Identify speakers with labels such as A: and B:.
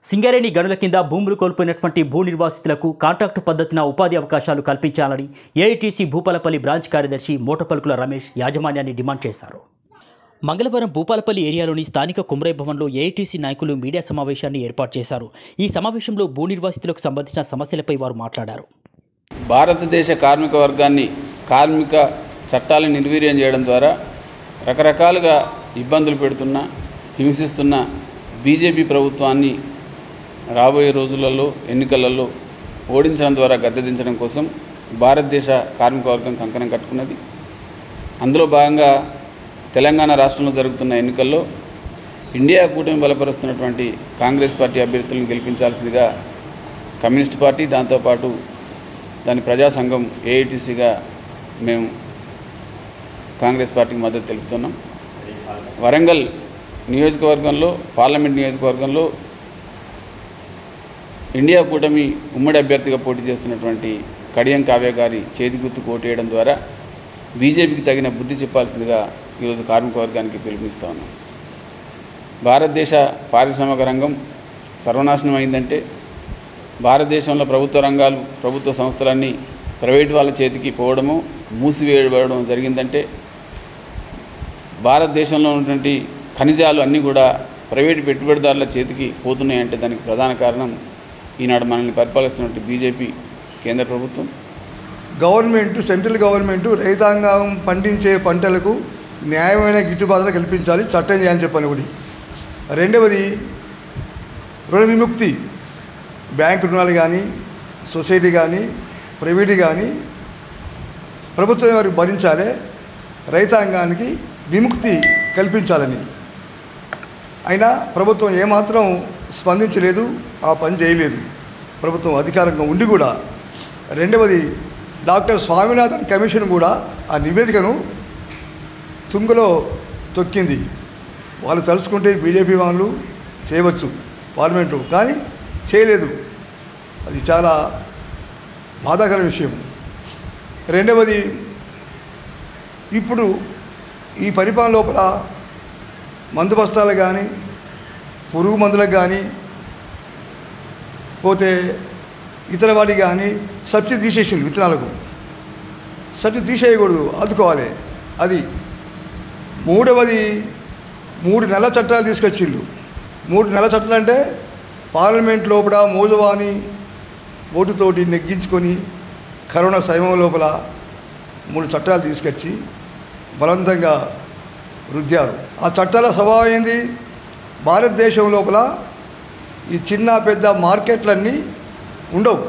A: సింగరేణి గనుల కింద భూములు కోల్పోయినటువంటి భూ నిర్వాసితులకు కాంట్రాక్టు పద్ధతిన ఉపాధి అవకాశాలు కల్పించాలని ఏఐటీసీ భూపాలపల్లి బ్రాంచ్ కార్యదర్శి మోటపలుకుల రమేష్ యాజమాన్యాన్ని డిమాండ్ చేశారు. మంగళవారం భూపాలపల్లి ఏరియాలోని స్థానిక కుమ్రై భవన్లో ఏఐటీసీ నాయకులు మీడియా సమావేశాన్ని ఏర్పాటు చేశారు. ఈ సమావేశంలో భూ నిర్వాసితులకు సంబంధించిన సమస్యలపై వారు మాట్లాడారు.
B: భారతదేశ కార్మిక వర్గాన్ని కార్మిక చట్టాలను నిర్వీర్యం చేయడం ద్వారా రకరకాలుగా ఇబ్బందులు పెడుతున్న హింసిస్తున్న బీజేపీ ప్రభుత్వాన్ని రాబోయే రోజులలో ఎన్నికలలో ఓడించడం ద్వారా గద్దెదించడం కోసం భారతదేశ కార్మిక వర్గం కంకణం కట్టుకున్నది. అందులో భాగంగా తెలంగాణ రాష్ట్రంలో జరుగుతున్న ఎన్నికల్లో ఇండియా కూటమి బలపరుస్తున్నటువంటి కాంగ్రెస్ పార్టీ అభ్యర్థులను గెలిపించాల్సిందిగా కమ్యూనిస్ట్ పార్టీ దాంతోపాటు దాని ప్రజా సంఘం ఏఐటీసీగా మేము కాంగ్రెస్ పార్టీకి మద్దతు తెలుపుతున్నాం. వరంగల్ నియోజకవర్గంలో పార్లమెంట్ నియోజకవర్గంలో ఇండియా కూటమి ఉమ్మడి అభ్యర్థిగా పోటీ చేస్తున్నటువంటి కడియం కావ్య గారి చేతి గుర్తుకు ఓటేయడం ద్వారా బీజేపీకి తగిన బుద్ధి చెప్పాల్సిందిగా ఈరోజు కార్మిక వర్గానికి పిలుపునిస్తా ఉన్నాం. భారతదేశ పారిశ్రామిక రంగం సర్వనాశనం అయిందంటే, భారతదేశంలో ప్రభుత్వ రంగాలు ప్రభుత్వ సంస్థలన్నీ ప్రైవేటు వాళ్ళ చేతికి పోవడము మూసివేయబడడం జరిగిందంటే, భారతదేశంలో ఉన్నటువంటి ఖనిజాలు అన్నీ కూడా ప్రైవేటు పెట్టుబడిదారుల చేతికి పోతున్నాయంటే దానికి ప్రధాన కారణం ఈనాడు మనల్ని పరిపాలిస్తున్నటువంటి బీజేపీ కేంద్ర ప్రభుత్వం.
C: గవర్నమెంట్ సెంట్రల్ గవర్నమెంట్ రైతాంగం పండించే పంటలకు న్యాయమైన గిట్టుబాటు కల్పించాలి, చట్టం చేయాలని చెప్పని ఒకటి. రెండవది రుణ విముక్తి, బ్యాంకు రుణాలు కానీ సొసైటీ కానీ ప్రైవేట్ కానీ ప్రభుత్వం వారికి భరించాలి, రైతాంగానికి విముక్తి కల్పించాలని. అయినా ప్రభుత్వం ఏమాత్రం స్పందించలేదు, ఆ పని చేయలేదు ప్రభుత్వం అధికారంగా ఉండి కూడా. రెండవది డాక్టర్ స్వామినాథన్ కమిషన్ కూడా ఆ నివేదికను తుంగలో తొక్కింది. వాళ్ళు తలుచుకుంటే బీజేపీ వాళ్ళు చేయవచ్చు పార్లమెంటు, కానీ చేయలేదు. అది చాలా బాధాకర విషయం. రెండవది ఇప్పుడు ఈ పరిపాలన లోపల మందు బస్తాలు కానీ పురుగు మందులకు కానీ పోతే ఇతర వాటికి కానీ సబ్సిడీ తీసేసింది. విత్తనాలకు సబ్సిడీ తీసేయకూడదు, ఆదుకోవాలి. అది మూడవది 3 నెలల చట్టాలు తీసుకొచ్చిండు. 3 నెలల చట్టాలు అంటే పార్లమెంట్ లోపల మోజవాని ఓటుతోటి నెగ్గించుకొని కరోనా సమయం లోపల 3 చట్టాలు తీసుకొచ్చి బలవంతంగా రుద్దారు. ఆ చట్టాల స్వభావం ఏంది? భారతదేశం లోపల ఈ చిన్న పెద్ద మార్కెట్లన్నీ ఉండవు.